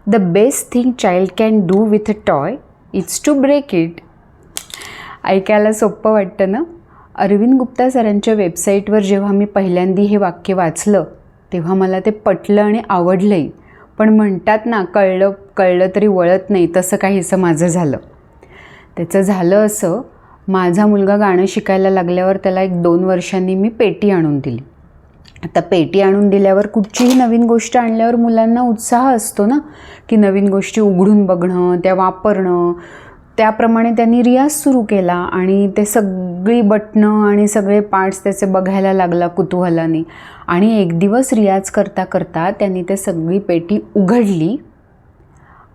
The best thing child can do with a toy it's to break it. ऐकायला सोपं वाटतं ना. अरविंद गुप्ता सरांच्या वेबसाईटवर जेव्हा मी पहिल्यांदा हे वाक्य वाचलं तेव्हा मला ते पटलं आणि आवडलंही. पण म्हणतात ना, कळलं तरी वळत नाही, तसं काहीसं माझं झालं. त्याचं झालं असं, माझा मुलगा गाणं शिकायला लागल्यावर त्याला 1-2 वर्षांनी मी पेटी आणून दिली. आता पेटी आणून दिल्यावर कुठचीही नवीन गोष्ट आणल्यावर मुलांना उत्साह असतो ना, की नवीन गोष्टी उघडून बघणं, त्या वापरणं. त्याप्रमाणे त्यांनी रियाज सुरू केला आणि ते सगळी बटणं आणि सगळे पार्ट्स त्याचे बघायला लागला कुतूहलाने. आणि एक दिवस रियाज करता करता त्यांनी ते सगळी पेटी उघडली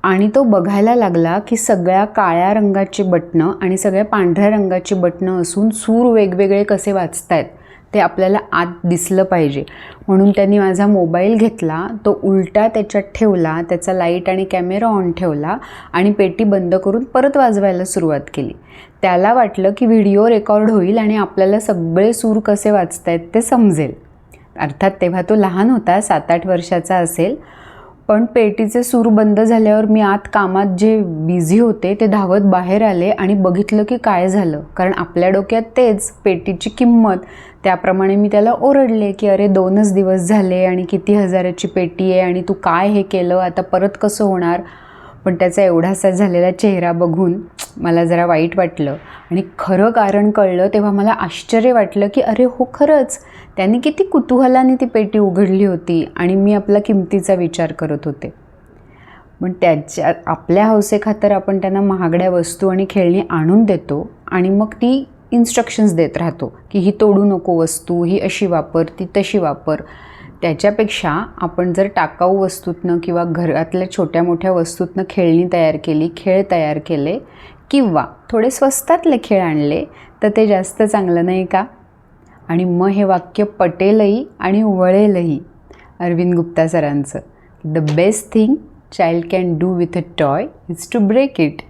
आणि तो बघायला लागला की सगळ्या काळ्या रंगाची बटणं आणि सगळ्या पांढऱ्या रंगाची बटणं असून सूर वेगवेगळे कसे वाजतायत ते आपल्याला आत दिसलं पाहिजे. म्हणून त्यांनी माझा मोबाईल घेतला, तो उलटा त्याच्यात ठेवला, त्याचा लाईट आणि कॅमेरा ऑन ठेवला आणि पेटी बंद करून परत वाजवायला सुरुवात केली. त्याला वाटलं की व्हिडिओ रेकॉर्ड होईल आणि आपल्याला सगळे सूर कसे वाजतायत ते समजेल. अर्थात तेव्हा तो लहान होता, 7-8 वर्षाचा असेल. पण पेटीचे सूर बंद झाल्यावर मी आत कामात जे बिझी होते ते धावत बाहेर आले आणि बघितलं की काय झालं. कारण आपल्या डोक्यात तेच, पेटीची किंमत. त्याप्रमाणे मी त्याला ओरडले की अरे 2च दिवस झाले आणि किती हजाराची पेटी आहे आणि तू काय हे केलं, आता परत कसं होणार. पण त्याचा एवढासा झालेला चेहरा बघून मला जरा वाईट वाटलं आणि खरं कारण कळलं तेव्हा मला आश्चर्य वाटलं की अरे हो, खरंच त्यांनी किती कुतूहलाने ती पेटी उघडली होती आणि मी आपला किमतीचा विचार करत होते. पण आपल्या हौसेखातर आपण त्यांना महागड्या वस्तू आणि खेळणी आणून देतो आणि मग ती इन्स्ट्रक्शन्स देत राहतो की ही तोडू नको वस्तू, ही अशी वापर, ती तशी वापर. त्याच्यापेक्षा आपण जर टाकाऊ वस्तूतनं किंवा घरातल्या छोट्या मोठ्या वस्तूतनं खेळणी तयार केली, खेळ तयार केले किंवा थोडे स्वस्तातले खेळ आणले तर ते जास्त चांगलं नाही का. आणि मग हे वाक्य पटेलही आणि वळेलही अरविंद गुप्ता सरांचं. The best thing child can do with a toy is to break it.